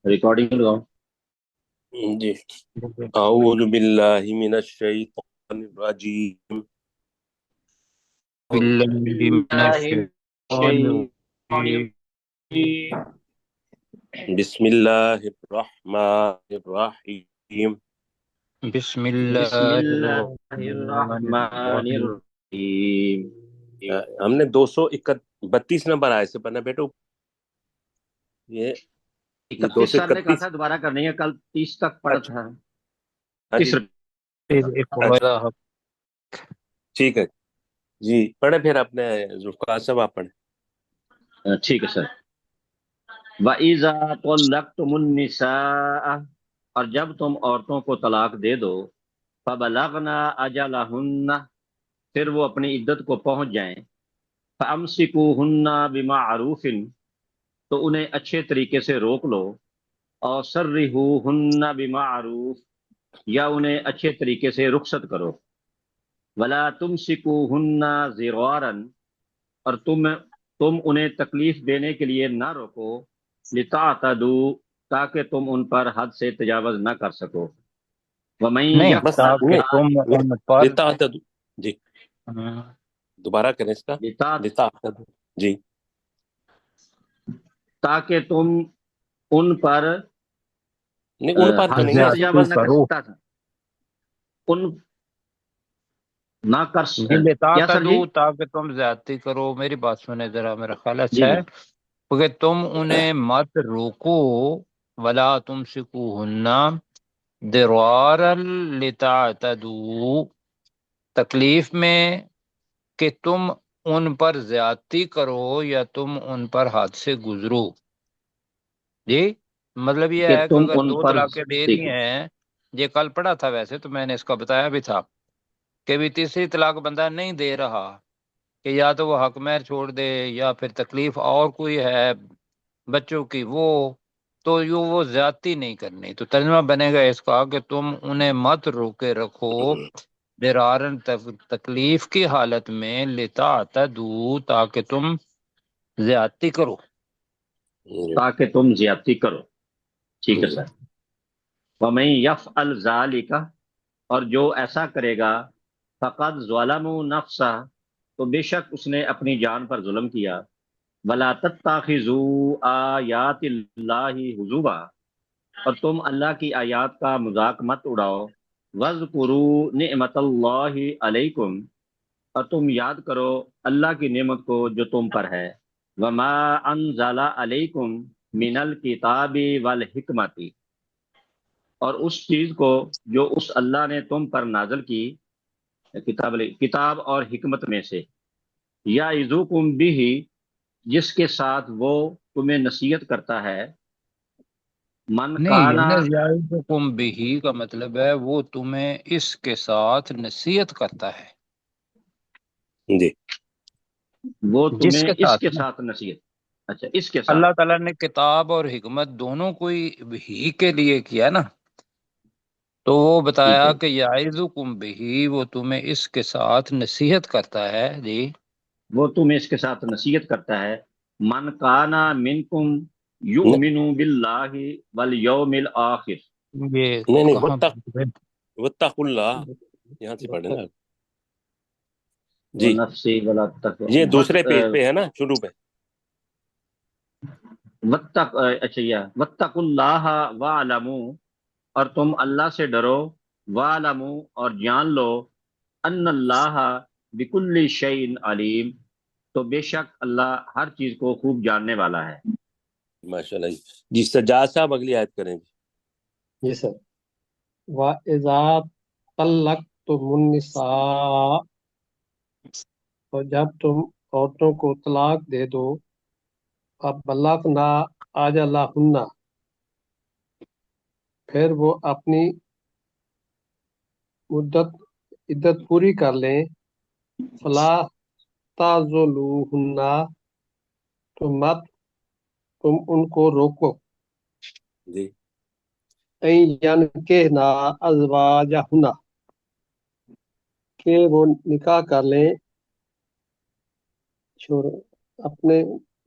Recording لگاؤ. جی اعوذ باللہ من الشیطان الرجیم باللہ من الشیطان الرجیم بسم اللہ الرحمن الرحیم. بسم بسم اللہ اللہ الرحمن الرحمن الرحیم. الرحیم. ہم نے 232 نمبر آئے سے پڑھنا بیٹو. یہ 31 سر نے کہا 231. تھا دوبارہ کرنی ہے، کل 30 تک پڑھا تھا. ہاں جی 30 ٹھیک ہے جی. پڑھے پھر اپنے ذوالفقار صاحب آپ پڑھیں. ٹھیک ہے سر. وَإِذَا طَلَّقْتُمُ النِّسَاءَ، اور جب تم عورتوں کو طلاق دے دو، فَبَلَغْنَ أَجَلَهُنَّ، پھر وہ اپنی عدت کو پہنچ جائیں، فَأَمْسِكُوهُنَّ بِمَعْرُوفٍ، تو انہیں اچھے طریقے سے روک لو، اور سَرِّحُوهُنَّ بِمَعْرُوف، یا انہیں اچھے طریقے سے رخصت کرو. وَلَا تُمْسِكُوهُنَّ ضِرَارًا، اور تم انہیں تکلیف دینے کے لیے نہ روکو، لِتَعْتَدُوا، تاکہ تم ان پر حد سے تجاوز نہ کر سکو. وَمَن نہیں بس تاکہ تم ان پر لتعتدوا. جی دوبارہ کریں اس کا. لتعتدوا. جی تاکہ تم ان پر نہیں ان پر تو حد نہیں سے ہے. تجاوز نہ کر کرو. سکتا تھا، ان نہ کر یہ کیا سر جی؟ تاکہ تم زیادتی کرو. میری بات سنیں ذرا، میرا خیال جی اچھا ہے جی کیونکہ تم انہیں مت روکو. ولا تمسکوہن ضرارا لتعتدوا، تکلیف میں کہ تم ان پر زیادتی کرو یا تم ان پر حد سے گزرو. جی مطلب یہ کہ ہے کہ تم اگر ان 2 پر طلاقیں دے دی ٹھیک ہے. ہیں، یہ کل پڑھا تھا ویسے تو میں نے اس کا بتایا بھی تھا کہ بھی تیسری طلاق بندہ نہیں دے رہا کہ یا تو وہ حق مہر چھوڑ دے یا پھر تکلیف اور کوئی ہے بچوں کی، تو وہ زیادتی نہیں کرنی. تو ترجمہ بنے گا اس کا کہ تم انہیں مت روکے رکھو درارن تکلیف کی حالت میں، لتعتدوا تاکہ تم زیادتی کرو. تاکہ تم زیادتی کرو. ٹھیک ہے جی. سر. وَمَن يَفْعَلْ ذَلِكَ، اور جو ایسا کرے گا، فَقَدْ ظَلَمَ نَفْسَهُ، تو بے شک اس نے اپنی جان پر ظلم کیا. وَلَا تَتَّخِذُوا آيَاتِ اللَّهِ هُزُوًا، اور تم اللہ کی آیات کا مذاق مت اڑاؤ. وَاذْكُرُوا نِعْمَةَ اللَّهِ عَلَيْكُمْ، اور تم یاد کرو اللہ کی نعمت کو جو تم پر ہے. وَمَا أَنزَلَ عَلَيْكُمْ مِنَ الْكِتَابِ وَالْحِكْمَةِ، اور اس چیز کو جو اس اللہ نے تم پر نازل کی، کتاب اور حکمت میں سے. یعظکم بہ، جس کے ساتھ وہ تمہیں نصیحت کرتا ہے. من نہیں، کانا، یعظکم بہ کا مطلب ہے وہ تمہیں اس کے ساتھ نصیحت کرتا ہے. جی وہ جس تمہیں کے اس ساتھ کے نا، ساتھ نصیحت. اچھا، اس کے ساتھ. اللہ تعالیٰ نے کتاب اور حکمت دونوں کو ہی کے لیے کیا نا، تو وہ ٹھیک بتایا ہے. کہ یعظکم بہ وہ تمہیں اس کے ساتھ نصیحت کرتا ہے. جی وہ تمہیں اس کے ساتھ نصیحت کرتا ہے. من کانا منکم نہیں یؤمن باللہ والیوم الآخر. یہ نہیں کہاں واتقوا اللہ. یہاں سے پڑھیں نا. جی ونفسی ولا یہ دوسرے پیج پہ ہے نا، شروع پہ. اچھا واتقوا اللہ وَاعْلَمُوا، اور تم اللہ سے ڈرو. وَاعْلَمُوا، اور جان لو. ان اللہ بکل شیء علیم، تو بے شک اللہ ہر چیز کو خوب جاننے والا ہے. ماشاء اللہ. جی سجاد صاحب اگلی آیت کریں جی. جی سر. وَإِذَا طَلَّقْتُمُ النِّسَاءَ، اور جب تم عورتوں کو طلاق دے دو، فَبَلَّغْنَ أَجَلَهُنَّ، پھر وہ اپنی عدت پوری کر لیں. فَلَا تَعْضُلُوهُنَّ، تو مت تم ان کو روکو. جی أَن يَنكِحْنَ أَزْوَاجَهُنَّ، کہ وہ نکاح کر لیں اپنے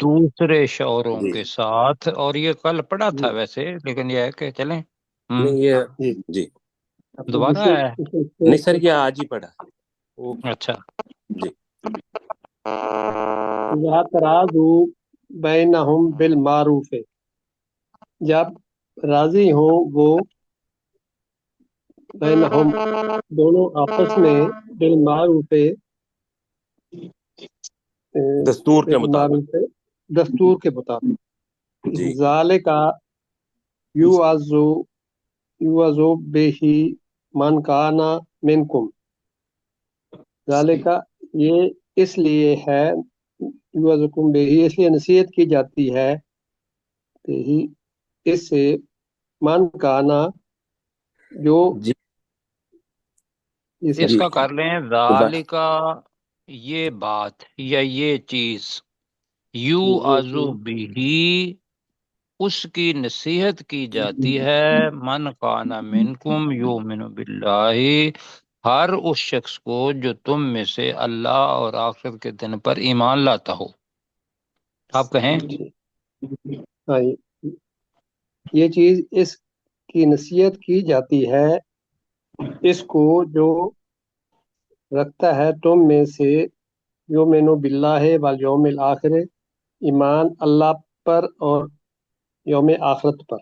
دوسرے شوہروں جی کے ساتھ، اور یہ کل پڑھا تھا جی ویسے، لیکن یہ ہے کہ چلیں نہیں یہ جی جی اپنے دوبارہ دوسرے ہے. نہیں سر یہ آج ہی پڑھا وہ اچھا. جی یا ترازو بینہم بالمعروف، جب راضی ہوں وہ بینہم دونوں آپس میں بالمعروف دستور کے مطابق بالمعروف دستور کے مطابق، جی ذالکا یوعظو یوعظو بہی من کانا منکم، ذالکا یہ اس لیے ہے، یوعظکم بہی اس لیے نصیحت کی جاتی ہے بہی اس سے، من کانا جو جی یہ اس جی کا کر لیں بس ذالکا، یہ بات یا یہ چیز، یو یہ آزو بھی، اس کی نصیحت کی جاتی ہے، من کان منکم یؤمن باللہ، ہر اس شخص کو جو تم میں سے اللہ اور آخرت کے دن پر ایمان لاتا ہو. آپ کہیں. ہاں یہ چیز اس کی نصیحت کی جاتی ہے اس کو جو رکھتا ہے تم میں سے یؤمن باللہ والیوم الآخر، ایمان اللہ پر اور یوم آخرت پر،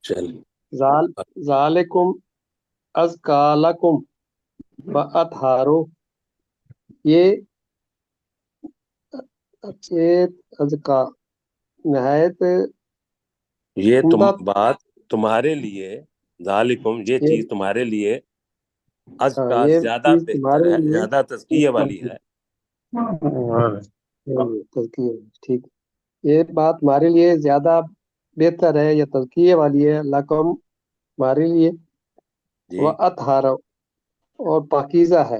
چلیے ذالکم ازکا لکم واطہارو، یہ ازکا نہایت یہ عمدہ، بات تمہارے لیے ذالکم یہ یہ چیز تمہارے لیے ہاں ازکا یہ زیادہ چیز بہتر تمہارے ہے لیے زیادہ تزکیہ والی ہے تزکیہ، ٹھیک، یہ بات ہمارے لیے زیادہ بہتر ہے یا تزکیے والی ہے، لکم ہمارے لیے، جی و اطہارو اور پاکیزہ ہے،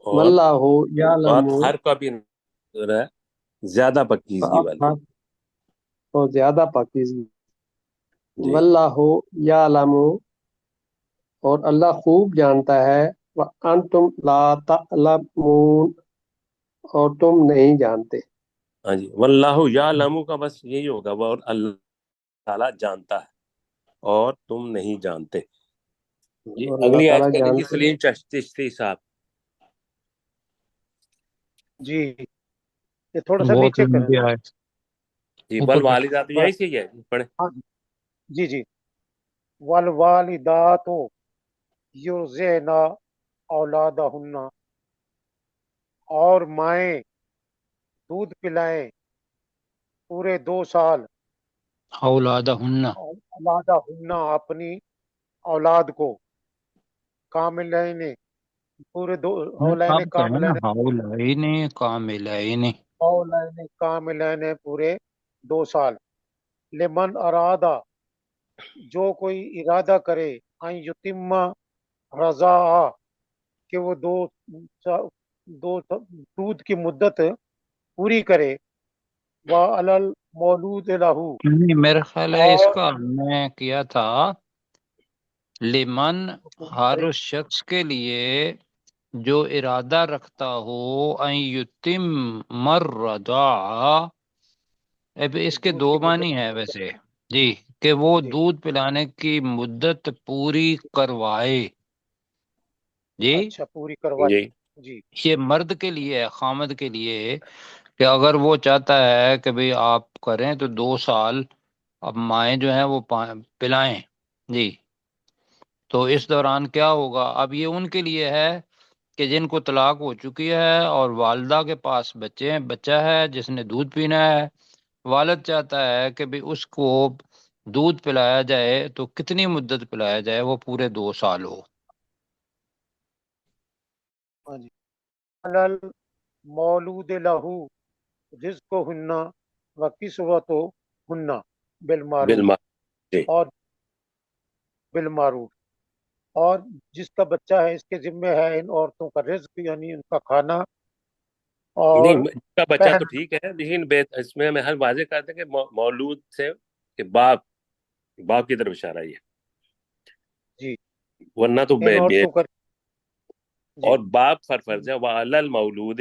اور واللہ یعلم ہر کا بھی ہے زیادہ پکیزگی والی اطہار اور زیادہ پاکیزگی، جی واللہ یعلم اور اللہ خوب جانتا ہے، وانتم لا تعلمون اور تم نہیں جانتے. ہاں جی واللہ یعلم کا بس یہی ہوگا وہ، اور اللہ تعالیٰ جانتا ہے اور تم نہیں جانتے. جی اور اللہ اگلی آیت تعالیٰ کہہ دیجیے جانتے. سلیم چشتی صاحب. جی یہ تھوڑا سا بہت نیچے کریں. لمبی آئے جی اوپر کر. والوالدات یہی سے ہی ہے پڑھیں. ہاں جی جی، والوالدات یرضعن اولادہن، اور مائیں دودھ پلائیں پورے 2 سال، اولادہن. اولادہن اپنی اولاد کو، کاملین پورے آپ حولین کہیں نا کاملین، ہاؤلین کاملین. حولین کاملین پورے 2 سال، لمن ارادہ جو کوئی ارادہ کرے، ان یتم رضا کہ وہ دو دودھ کی مدت پوری کرے، وعلی المولود لہو، نہیں، میرا خیال ہے اس اور کا ہم نے کیا تھا لمن، ہر اس شخص کے لیے جو ارادہ رکھتا ہو، ان یتم الرضاع. اب اس کے دودھ دو کی مدت معنی ہے ویسے. جی، کہ وہ جی دودھ پلانے کی مدت پوری کروائے. جی، اچھا پوری کروائے. جی جی یہ مرد کے لیے ہے، خامد کے لیے ہے، کہ اگر وہ چاہتا ہے کہ بھئی آپ کریں تو 2 سال اب مائیں جو ہیں وہ پلائیں. جی، تو اس دوران کیا ہوگا؟ اب یہ ان کے لیے ہے کہ جن کو طلاق ہو چکی ہے اور والدہ کے پاس بچہ ہے جس نے دودھ پینا ہے، والد چاہتا ہے کہ بھی اس کو دودھ پلایا جائے، تو کتنی مدت پلایا جائے؟ وہ پورے 2 سال ہو. ہاں جی، علی المولود لہو رزقہن و کسوتہن بالمعروف، بالمعروف جی اور بالمعروف، اور جس کا بچہ ہے اس کے ذمہ ہے ان عورتوں کا رزق، یعنی ان کا کھانا نہیں اور اس کا بچہ تو پہن. ٹھیک ہے لیکن اس میں ہر واضح کرتے ہیں کہ مولود سے کہ باپ کی طرف اشارہ ہے جی ورنہ تو ان عورتوں کا. جی اور باپ پر فرض ہے وعلی المولود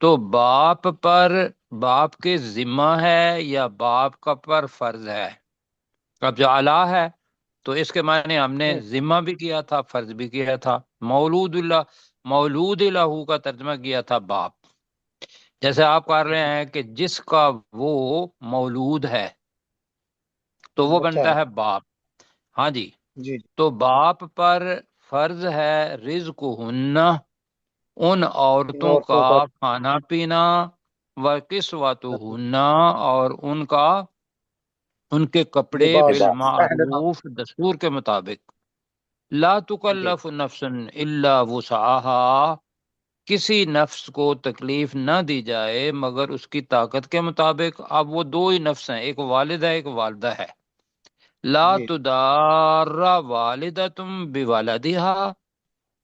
تو باپ کے ذمہ ہے یا باپ کا پر فرض ہے؟ اب جو اعلیٰ ہے تو اس کے معنی ہم نے ذمہ بھی کیا تھا، فرض بھی کیا تھا۔ مولود الہ کا ترجمہ کیا تھا باپ، جیسے آپ کر رہے ہیں کہ جس کا وہ مولود ہے تو وہ بچہ بنتا ہے، ہے باپ۔ ہاں جی، جی تو باپ پر فرض ہے رزق ہن، ان ان عورتوں عورتوں کا کا کھانا پینا، وقسوت ہن، اور ان کے کپڑے لباس لباس پہننا، بالمعروف، دستور کے مطابق۔ لا جی تکلف نفس الا وسعها، کسی نفس کو تکلیف نہ دی جائے مگر اس کی طاقت کے مطابق۔ اب وہ دو ہی نفس ہیں، ایک والد ہے ایک والدہ ہے۔ لا جی تدار والدۃ بولدها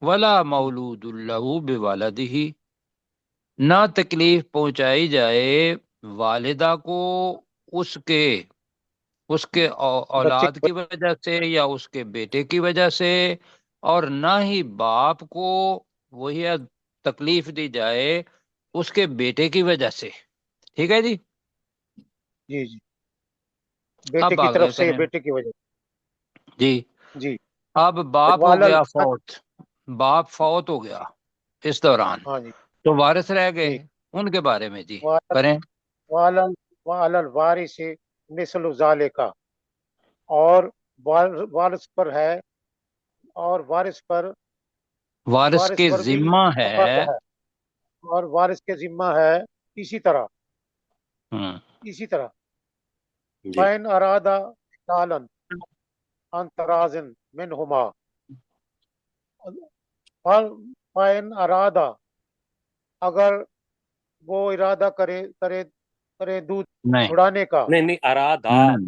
ولا مولود له بولدہ، نہ تکلیف پہنچائی جائے والدہ کو اس کے بچے اولاد کی کی وجہ سے یا اس کے بیٹے کی وجہ سے، اور نہ ہی باپ کو وہی تکلیف دی جائے اس کے بیٹے کی وجہ سے۔ ٹھیک ہے جی، جی جی بیٹے اب کی آگے طرف سے، کریں بیٹے کی وجہ جی۔ جی اب باپ ہو والل، گیا فوت، باپ فوت ہو گیا اس دوران، ہاں جی تو وارث رہ گئے، جی ان کے بارے میں جی والل کریں۔ والل وارث مثل ذالک، اور وارث پر ہے، اور وارث وارث کے پر بھی ذمہ ہے، فرض ہے، اور وارث کے ذمہ ہے اسی طرح، ہم، اسی طرح جی فَإِنْ أَرَادَ فِصَالًا عَنْ تَرَاضٍ مِنْهُمَا، فَإِنْ أَرَادَ، اگر وہ ارادہ کرے دودھ نہیں چھڑانے کا، نہیں نہیں، ارادہ ہم،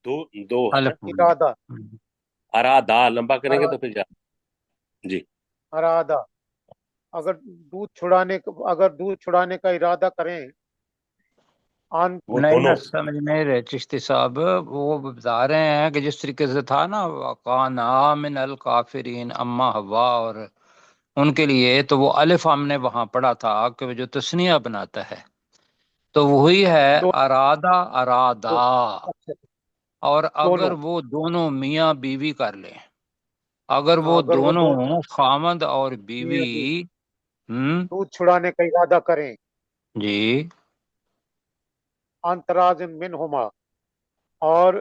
دو ہے نا، الف ارادہ ارادہ لمبا کریں گے تو ارادہ پھر جی ارادہ اگر دودھ چھڑانے کا ارادہ کریں، ان وہ نہیں نہ دونوں سمجھ نہیں رہے چشتی صاحب، وہ بتا رہے ہیں کہ جس طریقے سے تھا نا وَقَانَا مِنَ الْكَافِرِينَ اما ہوا، اور ان کے لیے تو وہ الف ہم نے وہاں پڑھا تھا کہ وہ جو تسنیہ بناتا ہے تو وہی ہے دو ارادہ، اچھا، اور اگر دونوں، وہ دونوں میاں بیوی کر لیں، اگر وہ اگر وہ دونوں دونوں خامند اور بیوی، دودھ چھڑانے کا ارادہ کریں، جی ان تراض منہما، اور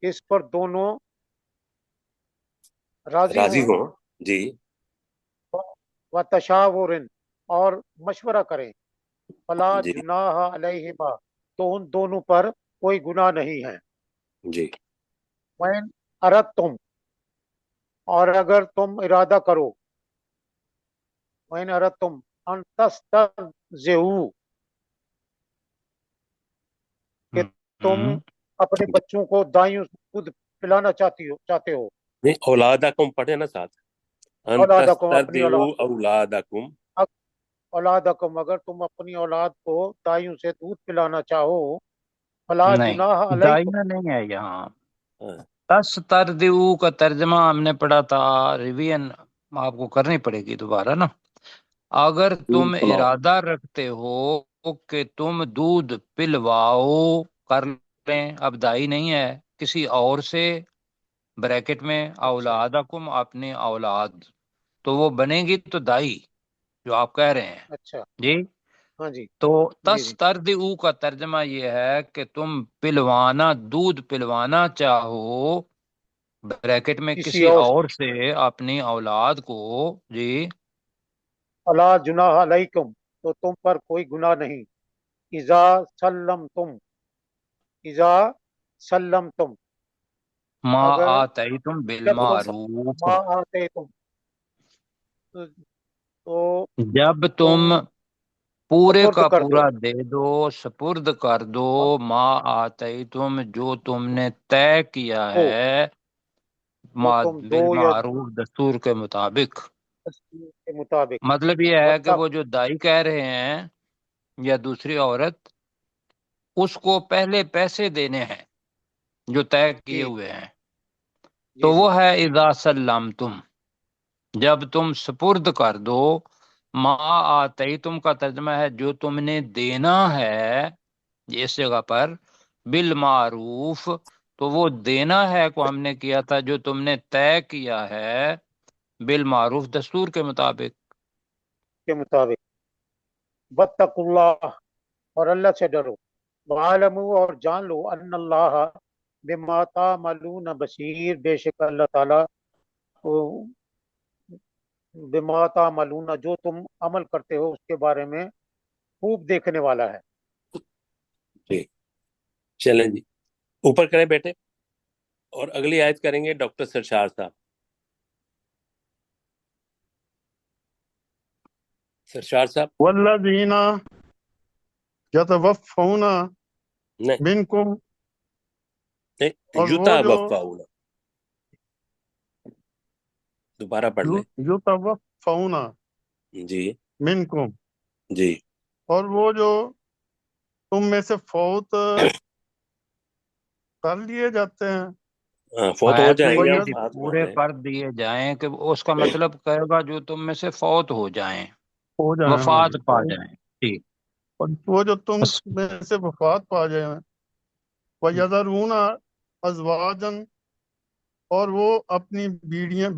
اس پر دونوں راضی راضی ہوں، ہوں جی و تشاور، اور مشورہ کریں، فلا جی جناح علیہما، تو ان دونوں پر کوئی گناہ نہیں ہے۔ جی وَإِنْ أَرَدْتُمْ، اور اگر تم ارادہ کرو، وَإِنْ أَرَدْتُمْ أَنْ تَسْتَرْضِعُوا، کہ تم اپنے بچوں کو دائیوں سے خود پلانا چاہتے ہو، نہیں، اولادکم پڑھے نا ساتھ، ان اولادکم، اپنی تسترضعوا اولاد، اولادکم، اولادکم، اگر تم اپنی اولاد کو دائیوں سے دودھ پلانا چاہو، فلا نہیں، جناح علیکم، دائنا نہیں ہے یہاں۔ ہاں، تسترضعوا کا ترجمہ ہم نے پڑھا تھا، ریویژن آپ کو کرنی پڑے گی دوبارہ نا۔ اگر دودھ تم پلاؤ، ارادہ رکھتے ہو کہ تم دودھ پلواؤ کر لیں، اب دائی نہیں ہے، کسی اور سے، بریکٹ میں اچھا اولادکم، اپنی اولاد، تو وہ بنے گی تو دائی جو آپ کہہ رہے ہیں اچھا، جی۔ ہاں جی تو جی جی تسترضعوا کا ترجمہ یہ ہے کہ تم دودھ پلوانا چاہو، بریکٹ میں کسی کسی اور، اور سے، اپنی اولاد کو جی۔ فلا جناح علیکم، تو تم پر کوئی گناہ نہیں، اذا سلمتم، ما اگر آتیتم جب تم بالمعروف، ما آتے تم، تو جب تم تم پورے سپرد کا کر دو، پورا دے دو، سپرد کر دو، ما آتیتم جو تم نے طے کیا تو ہے، جو ما تم دو یا بالمعروف دستور کے مطابق۔ دستور کے مطابق، مطلب یہ ہے کہ وَاتَّقُوا، وہ جو دائی کہہ رہے ہیں یا دوسری عورت، اس کو پہلے پیسے دینے ہیں جو طے کیے جی ہوئے ہیں، تو جی جی وہ ہے اذا سلمتم، جب تم سپرد کر دو، ما آتیتم کا ترجمہ ہے جو تم نے دینا ہے، اس جگہ پر بالمعروف، تو وہ دینا ہے کو ہم نے کیا تھا جو تم نے طے کیا ہے بالمعروف، دستور کے مطابق۔ کے مطابق، واتقوا اللہ، اور اللہ سے ڈرو، وعلموا، اور جان لو، ان اللہ بما تعملون بصیر، بے شک اللہ تعالیٰ بما تعملون، جو تم عمل کرتے ہو اس کے بارے میں خوب دیکھنے والا ہے۔ جی چلیں جی، اوپر کریں بیٹے، اور اگلی آیت کریں گے ڈاکٹر سرشار صاحب۔ سرشار صاحب والذین یتوفون نہیں منکم، نہیں، اور وہ یوتا جو وفاؤنا، دوبارہ پڑھ لیں۔ یتوفون جی منکم، جی اور وہ جو تم میں سے فوت کر لیے جاتے ہیں، فوت ہو آیت میں جائیں گے، یہ آپ جی ساتھ میں پورے ہیں۔ کر دیے جائیں کہ اس کا مطلب کہے گا جو تم میں سے فوت ہو جائیں، ہو جائیں، ہاں وفات جی، پا جائیں۔ ٹھیک، اور وہ جو تم بس میں سے وفات پا جائیں، وَيَذَرُونَ أَزْوَاجًا، اور وہ اپنی بیویاں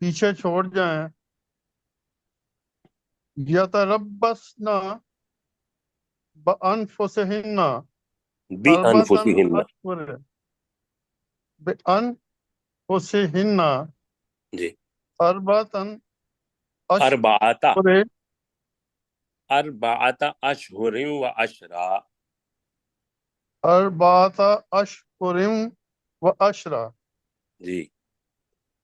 پیچھے چھوڑ جائیں، یتربصن بأنفسہن بھی أربعة انفسہن، أشہر، بأنفسہن جی، أربعة اربعۃ أشہر، اربعۃ اشہر و عشرا، أربعة أشہر وعشرہ، جی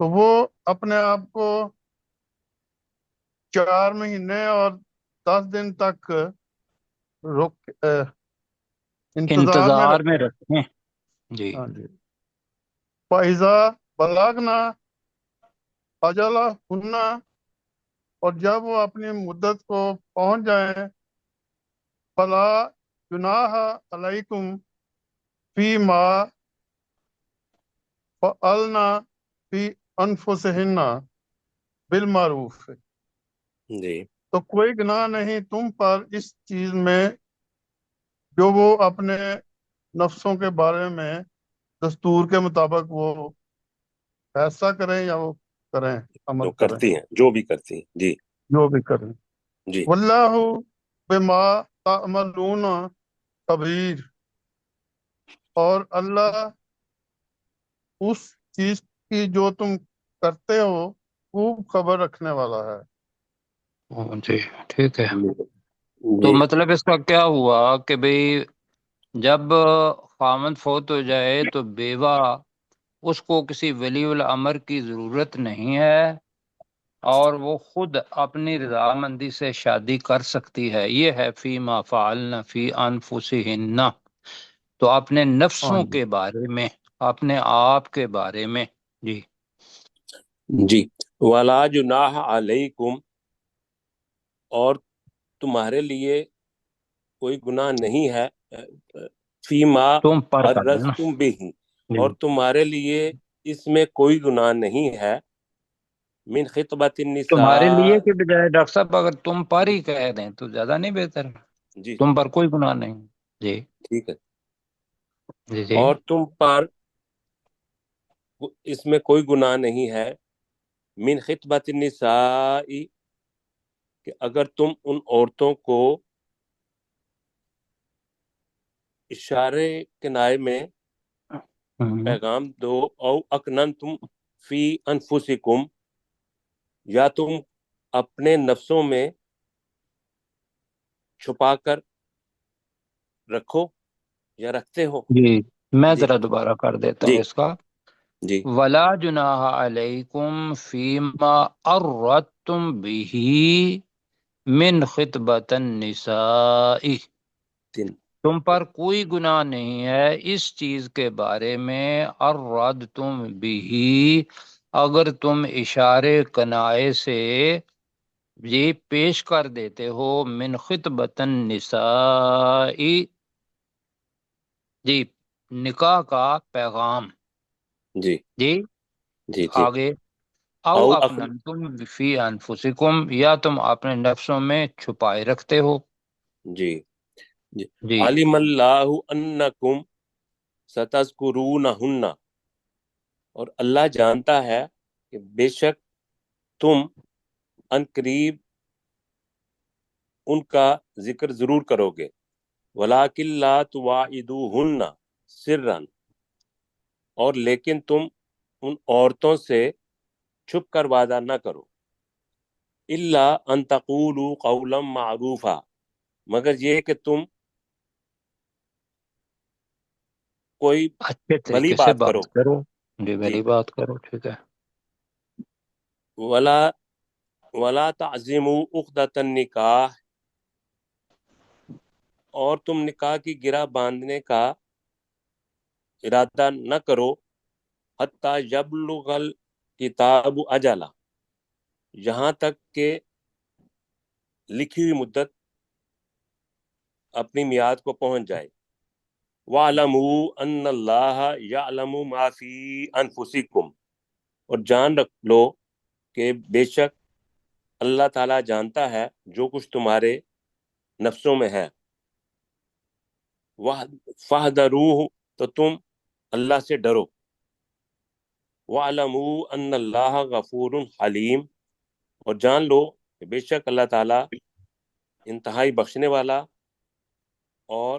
تو وہ اپنے آپ کو 4 مہینے اور 10 دن تک انتظار میں انتظار رکھیں۔ میں رکھیں۔ جی، ہاں جی، فَإِذَا بَلَغْنَا أَجَلَهُنَّ، اور جب وہ اپنی مدت کو پہنچ جائیں، فَلَا جُنَاحَ عَلَيْكُمْ فِيمَا فَعَلْنَا فِي أَنفُسِهِنَّ بِالْمَعْرُوفِ، جی تو کوئی گناہ نہیں تم پر اس چیز میں جو وہ اپنے نفسوں کے بارے میں دستور کے مطابق وہ فیصلہ کریں یا وہ کریں، جو عمل کریں، کرتی ہیں، جو بھی کرتی ہیں، جی جو بھی کریں۔ جی واللہ بما تعملون خبیر، اور اللہ اس چیز کی جو تم کرتے ہو خوب خبر رکھنے والا ہے۔ جی ٹھیک ہے۔ تو جی مطلب اس کا کیا ہوا کہ بھئی جب خامند فوت ہو جائے تو بیوہ، اس کو کسی ولی الامر کی ضرورت نہیں ہے، اور وہ خود اپنی رضامندی سے شادی کر سکتی ہے۔ یہ ہے فی ما فعلن فی انفسہن، تو اپنے ہاں نفسوں جی، کے بارے میں، اپنے آپ کے بارے میں۔ جی جی ولا جناح علیکم، اور تمہارے لیے کوئی گناہ نہیں ہے، فیما تم پر کر دینا۔ عرضتم بھی، جی، اور تمہارے لیے اس میں کوئی گناہ نہیں ہے، من خطبت تمہارے لیے النساء، کے بجائے ڈاکٹر صاحب اگر تم پر ہی کہہ دیں تو زیادہ نہیں بہتر؟ جی تم پر کوئی گناہ نہیں۔ جی ٹھیک ہے، جی جی، اور تم پر اس میں کوئی گناہ نہیں ہے، من خطبت النساء، کہ اگر تم ان عورتوں کو اشارے کنائے میں پیغام دو، او اکننتم فی انفسکم، یا تم اپنے نفسوں میں چھپا کر رکھو یا رکھتے ہو۔ جی میں جی ذرا دوبارہ کر دیتا جی ہوں اس کا۔ جی ولا جناح علیکم فیما اردتم به من خطبۃ النساء، تین تم پر کوئی گناہ نہیں ہے اس چیز کے بارے میں، اردتم به، اگر تم اشارے کنائے سے یہ پیش کر دیتے ہو، من خطبۃ النساء، جی نکاح کا پیغام۔ جی جی جی جی آگے او او اپنا تم فی انفسکم، یا تم اپنے نفسوں میں چھپائے رکھتے ہو. جی جی جی علم اللہ انکم ستذکرونہن، اور اللہ جانتا ہے کہ بے شک تم ان قریب ان کا ذکر ضرور کرو گے. ولیکن لا تواعدوہن سرا، اور لیکن تم ان عورتوں سے چھپ کر وعدہ نہ کرو. الا ان تقولوا قولا معروفا، مگر یہ کہ تم کوئی اچھے بھلی طریقے سے بات کرو. بات کرو. جی جی میری بات کرو، ٹھیک ہے. ولا ولا تعزموا عقدۃ النکاح، اور تم نکاح کی گرہ باندھنے کا ارادہ نہ کرو. حتی یبلغ الکتاب اجلہ، یہاں تک کہ لکھی ہوئی مدت اپنی میعاد کو پہنچ جائے. وَاعْلَمُوا أَنَّ اللَّهَ يَعْلَمُ مَا فِي أَنفُسِكُمْ، اور جان رکھ لو کہ بے شک اللہ تعالیٰ جانتا ہے جو کچھ تمہارے نفسوں میں ہے. فَاحْذَرُوهُ، تو تم اللہ سے ڈرو. وَاعْلَمُوا أَنَّ اللَّهَ غَفُورٌ حَلِيمٌ، اور جان لو کہ بے شک اللہ تعالیٰ انتہائی بخشنے والا اور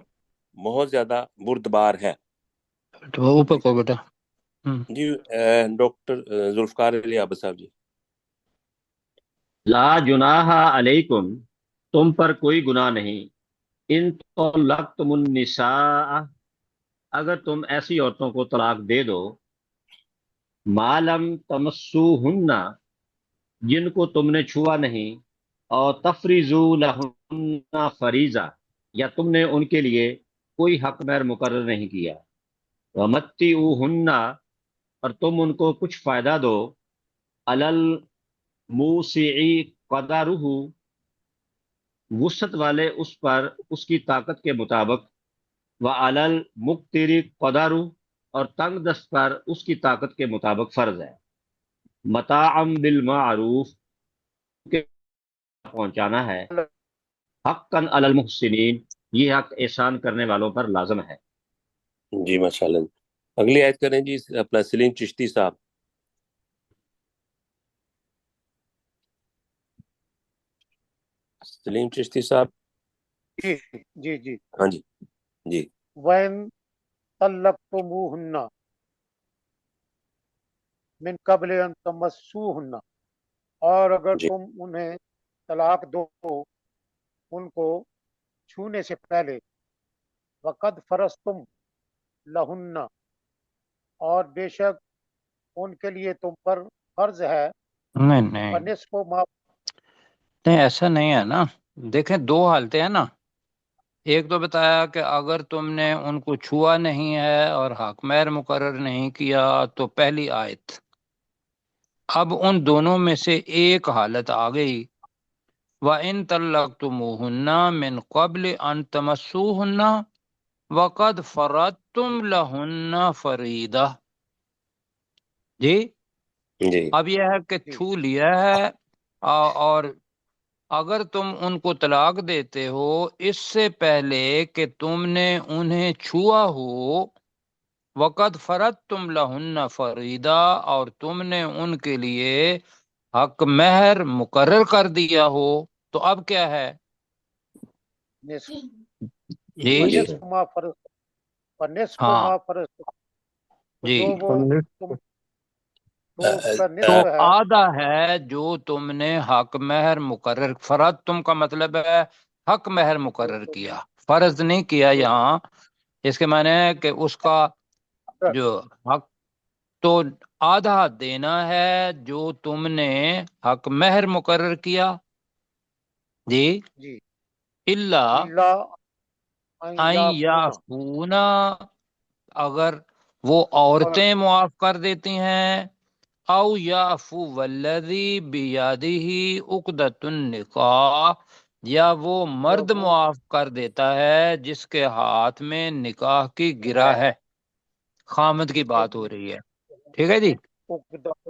بہت زیادہ بردبار ہے. تو وہ اوپر کو بیٹا. جی ڈاکٹر ذوالفقار علی عابد صاحب جی. لا جناح علیکم، تم پر کوئی گناہ نہیں. ان طلقتم النساء، اگر تم ایسی عورتوں کو طلاق دے دو. ما لم تمسوہن، جن کو تم نے چھوا نہیں. اور تفریضو لہن فریضہ، یا تم نے ان کے لیے کوئی حق مہر مقرر نہیں کیا. ومتعوہن، اور تم ان کو کچھ فائدہ دو. علل موسعی قدرہ، وسعت والے اس پر اس کی طاقت کے مطابق. وعلی المقتر قدرہ، اور تنگ دست پر اس کی طاقت کے مطابق فرض ہے. متاعا بالمعروف، کے پہنچانا ہے. حقا علی المحسنین، یہ حق احسان کرنے والوں پر لازم ہے. جی ماشاء اللہ. اگلی آیت کریں جی اپنا سلیم چشتی صاحب. سلیم چشتی صاحب. جی جی جی. ہاں جی جی. وَإِن طَلَّقْتُمُوهُنَّ من قبل ان تمسوهن، اور اگر جی تم انہیں طلاق دو ان کو چھونے سے پہلے. وقد فرضتم لہن، اور بے شک ان کے لیے تم پر فرض ہے. نہیں نہیں فنصف ما، نہیں، ایسا نہیں ہے نا. دیکھیں دو حالتیں ہیں نا. ایک تو بتایا کہ اگر تم نے ان کو چھوا نہیں ہے اور حق مہر مقرر نہیں کیا تو پہلی آیت. اب ان دونوں میں سے ایک حالت آ گئی. وَإِن طَلَّقْتُمُوهُنَّ مِن قَبْلِ أَن تَمَسُّوهُنَّ وَقَدْ فَرَضْتُمْ لَهُنَّ فَرِيضَةً. جی جی اب یہ ہے کہ جی چھو لیا ہے، اور اگر تم ان کو طلاق دیتے ہو اس سے پہلے کہ تم نے انہیں چھوا ہو. وقد فرضتم لہن فریضہ، اور تم نے ان کے لیے حق مہر مقرر کر دیا ہو. تو اب کیا ہے؟ نصف. جی جی فنصف ما فرض، فنصف ہاں ما فرض، تو جی. جو وہ تم، تو اس کا تو نصف ہے. آدھا ہے جو تم نے حق مہر مقرر. فرض تم کا مطلب ہے حق مہر مقرر کیا، فرض نہیں کیا یہاں. اس کے معنی ہے کہ اس کا جو حق، تو آدھا دینا ہے جو تم نے حق مہر مقرر کیا. جی جی. اللہ اللہ ان ان یعفونا، یعفونا، اگر وہ عورتیں معاف کر دیتی ہیں. او یعفو والذی بیدہ عقدۃ النکاح، یا وہ یا مرد وہ معاف کر دیتا ہے جس کے ہاتھ میں نکاح کی گرہ ہے. خامد کی بات ہو رہی ہے. ٹھیک ہے جی. عقدۃ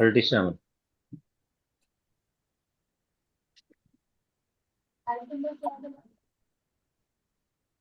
37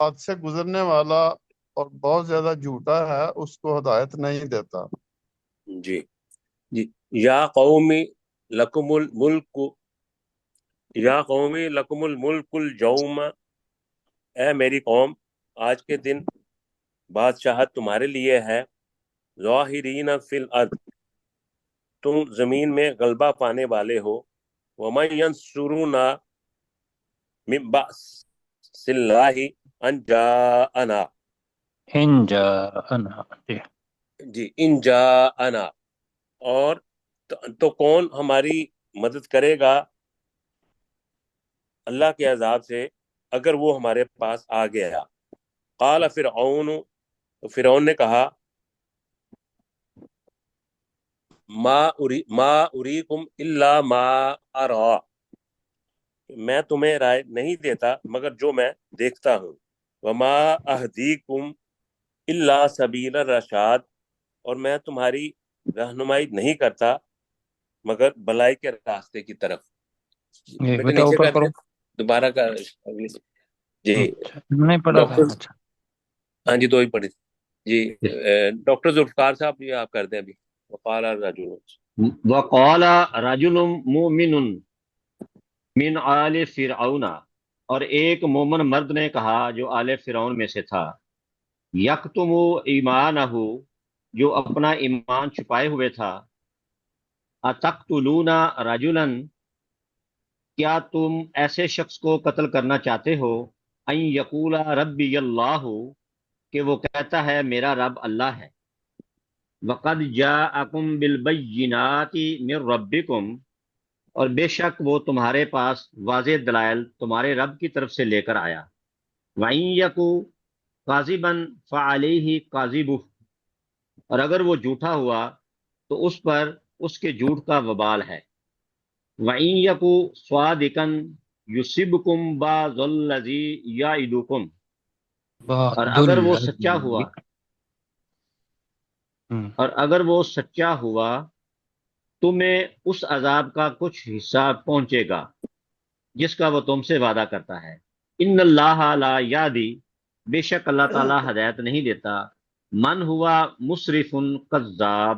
حد سے گزرنے والا اور بہت زیادہ جھوٹا ہے اس کو ہدایت نہیں دیتا۔ جی جی یا قومی لکم الملک یا قومی لکم الملک الجوم، اے میری قوم آج کے دن بادشاہت تمہارے لیے ہے، ظاہرین فی الارض، تم زمین میں غلبہ پانے والے ہو، ومن ینصرنا من بأس اللہ ان جاءنا، ان جاءنا، جی جی ان جاءنا، اور تو کون ہماری مدد کرے گا اللہ کے عذاب سے اگر وہ ہمارے پاس آ گیا۔ قال فرعون، تو فرعون نے کہا ما اریکم الا ما ارا، میں تمہیں رائے نہیں دیتا مگر جو میں دیکھتا ہوں، وما اہدیکم الا سبیل الرشاد، اور میں تمہاری رہنمائی نہیں کرتا مگر بلائی کے راستے کی طرف۔ جی بیٹے بیٹا نیچے اوپر کر کرو۔ دیں دوبارہ کا جی اچھا نہیں پڑھا تھا، ڈاکٹر، اچھا ہاں جی دو ہی پڑھی جی۔ ڈاکٹر ذوالفقار صاحب یہ آپ کر دیں ابھی۔ وقال الرجل، وقال رجل مؤمن من آل فرعون، اور ایک مومن مرد نے کہا جو آل فرعون میں سے تھا، یکتم ایمانہ، جو اپنا ایمان چھپائے ہوئے تھا، اتقتلون رجلا، کیا تم ایسے شخص کو قتل کرنا چاہتے ہو، ان یقول ربی اللہ، کہ وہ کہتا ہے میرا رب اللہ ہے، وقد جاءکم بالبینات من ربکم، اور بے شک وہ تمہارے پاس واضح دلائل تمہارے رب کی طرف سے لے کر آیا، وَإِن يَكُ كَاذِبًا فَعَلَيْهِ كَاذِبُهُ، اور اگر وہ جھوٹا ہوا تو اس پر اس کے جھوٹ کا وبال ہے، وَإِن يَكُ صَادِقًا يُصِبْكُم بَعْضُ الَّذِي يَعِدُكُم، اور بعد اگر وہ سچا ہوا، الذی، اور اگر وہ سچا ہوا تمہیں اس عذاب کا کچھ حصہ پہنچے گا جس کا وہ تم سے وعدہ کرتا ہے، ان اللہ لا یادی، بے شک اللہ تعالیٰ ہدایت نہیں دیتا، من ہوا مسرف کذاب،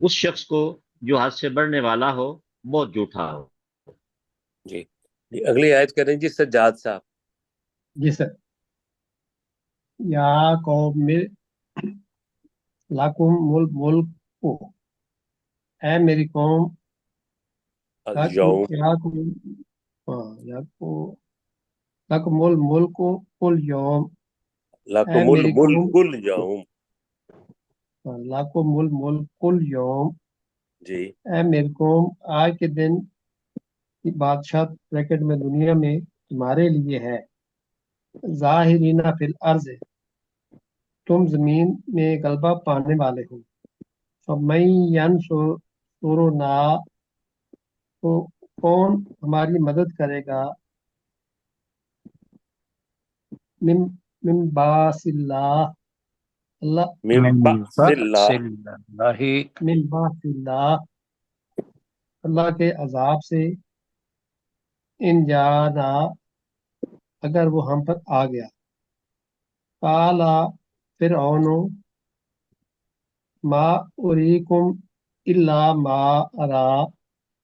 اس شخص کو جو حد سے بڑھنے والا ہو، بہت جھوٹا ہو۔ جی جی اگلی آیت کریں جی سجاد صاحب۔ جی سر۔ یا قوم لاکم ملک کو، اے میری قوم، الجوم لاکم لاکم الملک کل یوم، اے لکم میری قوم، الملک اليوم، لاکم الملک کل یوم، جی اے میری قوم آج کے دن کی بادشاہت بریکٹ میں دنیا میں تمہارے لیے ہے، ظاہرین فی الارض، تم زمین میں غلبہ پانے والے ہو، فمن ینصرنا، تو کون ہماری مدد کرے گا، من باس اللہ، اللہ من من بأس بأس اللہ، اللہ، من باس اللہ، اللہ کے عذاب سے، ان جانا، اگر وہ ہم پر آ گیا، قالا فرعون ما اریکم الا ما ارا،